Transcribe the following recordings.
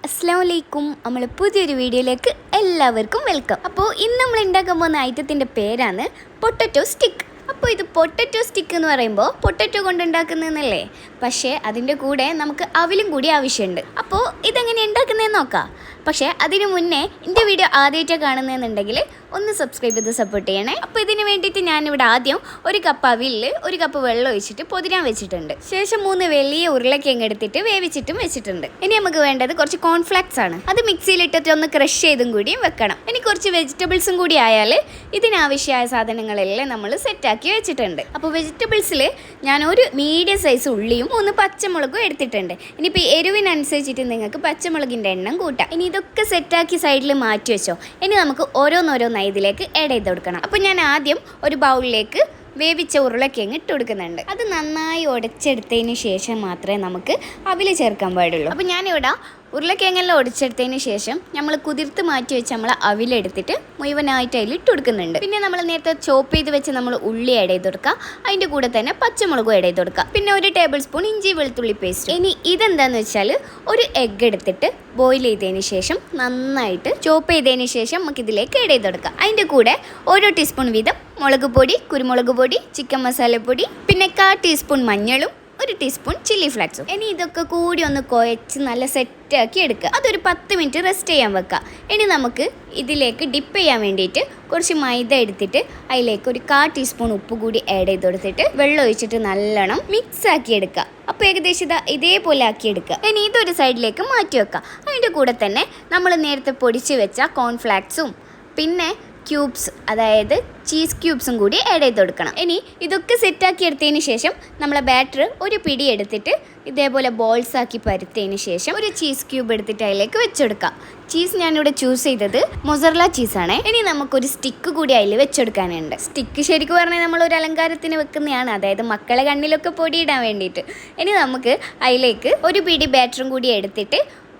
അസ്സലാമു അലൈക്കും. നമ്മൾ പുതിയൊരു വീഡിയോയിലേക്ക് എല്ലാവർക്കും വെൽക്കം. അപ്പോൾ ഇന്ന് നമ്മൾ ഉണ്ടാക്കാൻ പോകുന്ന ഐറ്റത്തിൻ്റെ പേരാണ് പൊട്ടറ്റോ സ്റ്റിക്ക്. അപ്പോൾ ഇത് പൊട്ടറ്റോ സ്റ്റിക്ക് എന്ന് പറയുമ്പോൾ പൊട്ടറ്റോ കൊണ്ട് ഉണ്ടാക്കുന്നതെന്നല്ലേ, പക്ഷേ അതിൻ്റെ കൂടെ നമുക്ക് അവിലും കൂടി ആവശ്യമുണ്ട്. അപ്പോൾ ഇതെങ്ങനെ ഉണ്ടാക്കുന്നതെന്ന് നോക്കാം. പക്ഷേ അതിന് മുന്നേ എൻ്റെ വീഡിയോ ആദ്യമായിട്ടാണ് കാണുന്നതെന്നുണ്ടെങ്കിൽ ഒന്ന് സബ്സ്ക്രൈബ് ചെയ്ത് സപ്പോർട്ട് ചെയ്യണേ. അപ്പോൾ ഇതിന് വേണ്ടിയിട്ട് ഞാനിവിടെ ആദ്യം ഒരു കപ്പ് അവിലിൽ ഒരു കപ്പ് വെള്ളം ഒഴിച്ചിട്ട് പൊതിരാൻ വെച്ചിട്ടുണ്ട്. ശേഷം 3 വലിയ ഉരുളക്കിഴങ്ങ് എടുത്തിട്ട് വേവിച്ചിട്ടും വെച്ചിട്ടുണ്ട്. ഇനി നമുക്ക് വേണ്ടത് കുറച്ച് കോൺഫ്ലാക്സ് ആണ്. അത് മിക്സിയിലിട്ടിട്ട് ഒന്ന് ക്രഷ് ചെയ്തും കൂടിയും വെക്കണം. ഇനി കുറച്ച് വെജിറ്റബിൾസും കൂടി ആയാൽ ഇതിനാവശ്യമായ സാധനങ്ങളെല്ലാം നമ്മൾ സെറ്റാക്കി വെച്ചിട്ടുണ്ട്. അപ്പോൾ വെജിറ്റബിൾസിൽ ഞാൻ ഒരു മീഡിയം സൈസ് ഉള്ളിയും 3 പച്ചമുളകും എടുത്തിട്ടുണ്ട്. ഇനിയിപ്പോൾ എരിവിനനുസരിച്ചിട്ട് നിങ്ങൾക്ക് പച്ചമുളകിൻ്റെ എണ്ണം കൂട്ടാം. ഇനി ഇതൊക്കെ സെറ്റാക്കി സൈഡിൽ മാറ്റി വെച്ചോ. ഇനി നമുക്ക് ഓരോന്നോരോന്നായി ഇതിലേക്ക് ആഡ് ചെയ്ത് കൊടുക്കണം. അപ്പോൾ ഞാൻ ആദ്യം ഒരു ബൗളിലേക്ക് വേവിച്ച ഉരുളക്കിഴങ്ങ് ഇട്ട് കൊടുക്കുന്നുണ്ട്. അത് നന്നായി ഉടച്ചെടുത്തതിന് ശേഷം മാത്രമേ നമുക്ക് അവിൽ ചേർക്കാൻ പാടുള്ളൂ. അപ്പോൾ ഞാനിവിടെ ഉരുളക്കിഴങ്ങെല്ലാം ഒടിച്ചെടുത്തതിന് ശേഷം നമ്മൾ കുതിർത്ത് മാറ്റി വെച്ച് നമ്മൾ അവിലെടുത്തിട്ട് മുഴുവനായിട്ട് അതിൽ ഇട്ട് കൊടുക്കുന്നുണ്ട്. പിന്നെ നമ്മൾ നേരത്തെ ചോപ്പ് ചെയ്ത് വെച്ച് നമ്മൾ ഉള്ളി ആഡ് ചെയ്ത് കൊടുക്കുക. അതിൻ്റെ കൂടെ തന്നെ പച്ചമുളകും ആഡ് ചെയ്ത് കൊടുക്കുക. പിന്നെ 1 ടേബിൾ സ്പൂൺ ഇഞ്ചി വെളുത്തുള്ളി പേസ്റ്റ്. ഇനി ഇതെന്താണെന്ന് വെച്ചാൽ ഒരു എഗ്ഗ് എടുത്തിട്ട് ബോയിൽ ചെയ്തതിന് ശേഷം നന്നായിട്ട് ചോപ്പ് ചെയ്തതിന് ശേഷം നമുക്ക് ഇതിലേക്ക് ആഡ് ചെയ്ത് കൊടുക്കുക. അതിൻ്റെ കൂടെ 1 ടീസ്പൂൺ വീതം മുളക് പൊടി, കുരുമുളക് പൊടി, ചിക്കൻ മസാലപ്പൊടി, പിന്നെ 1/4 ടീസ്പൂൺ മഞ്ഞളും 1 ടീസ്പൂൺ ചില്ലി ഫ്ലേക്സും. ഇനി ഇതൊക്കെ കൂടി ഒന്ന് കുഴച്ച് നല്ല സെറ്റാക്കി എടുക്കുക. അതൊരു 10 മിനിറ്റ് റെസ്റ്റ് ചെയ്യാൻ വെക്കുക. ഇനി നമുക്ക് ഇതിലേക്ക് ഡിപ്പ് ചെയ്യാൻ വേണ്ടിയിട്ട് കുറച്ച് മൈദ എടുത്തിട്ട് അതിലേക്ക് ഒരു 1/4 ടീസ്പൂൺ ഉപ്പ് കൂടി ആഡ് ചെയ്ത് കൊടുത്തിട്ട് വെള്ളം ഒഴിച്ചിട്ട് നല്ലോണം മിക്സ് ആക്കി എടുക്കുക. അപ്പോൾ ഏകദേശം ഇതേപോലെ ആക്കിയെടുക്കുക. ഇനി ഇതൊരു സൈഡിലേക്ക് മാറ്റി വെക്കുക. അതിൻ്റെ കൂടെ തന്നെ നമ്മൾ നേരത്തെ പൊടിച്ച് വെച്ച കോൺഫ്ലാക്സും പിന്നെ ക്യൂബ്സ്, അതായത് ചീസ് ക്യൂബ്സും കൂടി ആഡ് ചെയ്ത് കൊടുക്കണം. ഇനി ഇതൊക്കെ സെറ്റാക്കി എടുത്തതിന് ശേഷം നമ്മളെ ബാറ്റർ ഒരു പിടി എടുത്തിട്ട് ഇതേപോലെ ബോൾസ് ആക്കി പരുത്തതിന് ശേഷം ഒരു ചീസ് ക്യൂബ് എടുത്തിട്ട് അതിലേക്ക് വെച്ചെടുക്കാം. ചീസ് ഞാനിവിടെ ചൂസ് ചെയ്തത് മൊസറല്ല ചീസാണ്. ഇനി നമുക്കൊരു സ്റ്റിക്ക് കൂടി അതിൽ വെച്ചെടുക്കാനുണ്ട്. സ്റ്റിക്ക് ശരിക്കും പറഞ്ഞാൽ നമ്മളൊരു അലങ്കാരത്തിന് വെക്കുന്നതാണ്, അതായത് മക്കളെ കണ്ണിലൊക്കെ പൊടിയിടാൻ വേണ്ടിയിട്ട്. ഇനി നമുക്ക് അതിലേക്ക് ഒരു പിടി ബാറ്ററും കൂടി എടുത്തിട്ട്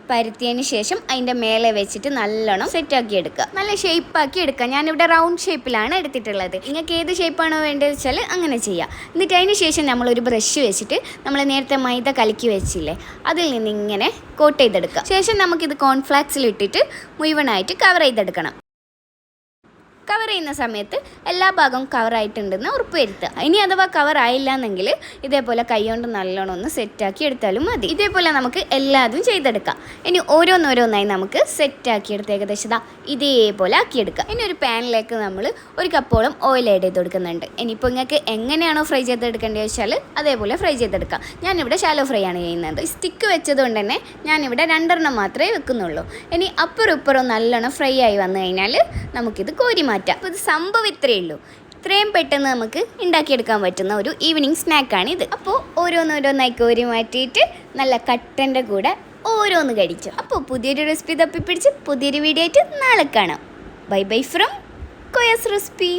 പരുത്തിയതിന് ശേഷം അതിൻ്റെ മേലെ വെച്ചിട്ട് നല്ലോണം സെറ്റാക്കി എടുക്കുക. നല്ല ഷേപ്പാക്കി എടുക്കുക. ഞാനിവിടെ റൗണ്ട് ഷേപ്പിലാണ് എടുത്തിട്ടുള്ളത്. നിങ്ങൾക്ക് ഏത് ഷേപ്പാണോ വേണ്ടത് വെച്ചാൽ അങ്ങനെ ചെയ്യാം. എന്നിട്ട് അതിന് ശേഷം നമ്മളൊരു ബ്രഷ് വെച്ചിട്ട് നമ്മൾ നേരത്തെ മൈദ കലക്കി വെച്ചില്ലേ അതിൽ നിന്ന് ഇങ്ങനെ കോട്ട് ചെയ്തെടുക്കുക. ശേഷം നമുക്കിത് കോൺഫ്ലാക്സിലിട്ടിട്ട് മുഴുവനായിട്ട് കവർ ചെയ്തെടുക്കണം. കവർ ചെയ്യുന്ന സമയത്ത് എല്ലാ ഭാഗവും കവറായിട്ടുണ്ടെന്ന് ഉറപ്പ് വരുത്തുക. ഇനി അഥവാ കവർ ആയില്ല എന്നെങ്കിൽ ഇതേപോലെ കൈകൊണ്ട് നല്ലോണം ഒന്ന് സെറ്റാക്കി എടുത്താലും മതി. ഇതേപോലെ നമുക്ക് എല്ലാതും ചെയ്തെടുക്കാം. ഇനി ഓരോന്നോരോന്നായി നമുക്ക് സെറ്റാക്കി എടുത്ത് ഏകദേശം ഇതേപോലെ ആക്കിയെടുക്കുക. ഇനി ഒരു പാനിലേക്ക് നമ്മൾ 1 കപ്പോളം ഓയിൽ ആഡ് ചെയ്ത് കൊടുക്കുന്നുണ്ട്. ഇനിയിപ്പോൾ നിങ്ങൾക്ക് എങ്ങനെയാണോ ഫ്രൈ ചെയ്തെടുക്കേണ്ടത് വെച്ചാൽ അതേപോലെ ഫ്രൈ ചെയ്തെടുക്കാം. ഞാനിവിടെ ഷാലോ ഫ്രൈ ആണ് ചെയ്യുന്നത്. സ്റ്റിക്ക് വെച്ചതുകൊണ്ട് തന്നെ ഞാനിവിടെ 2 മാത്രമേ വെക്കുന്നുള്ളൂ. ഇനി അപ്പുറം ഇപ്പുറം നല്ലോണം ഫ്രൈ ആയി വന്നു കഴിഞ്ഞാൽ നമുക്കിത് കോരി മാറ്റാം. അപ്പോൾ ഇത് സംഭവം ഇത്രയേ ഉള്ളൂ. ഇത്രയും പെട്ടെന്ന് നമുക്ക് ഉണ്ടാക്കിയെടുക്കാൻ പറ്റുന്ന ഒരു ഈവനിങ് സ്നാക്കാണ് ഇത്. അപ്പോൾ ഓരോന്നോരോന്നായി കോരി മാറ്റിയിട്ട് നല്ല കട്ടൻ്റെ കൂടെ ഓരോന്ന് കഴിച്ചു. അപ്പോൾ പുതിയൊരു റെസിപ്പി തപ്പിപ്പിടിച്ച് പുതിയൊരു വീഡിയോ ആയിട്ട് നാളെ കാണാം. Bye bye from Koya's recipe.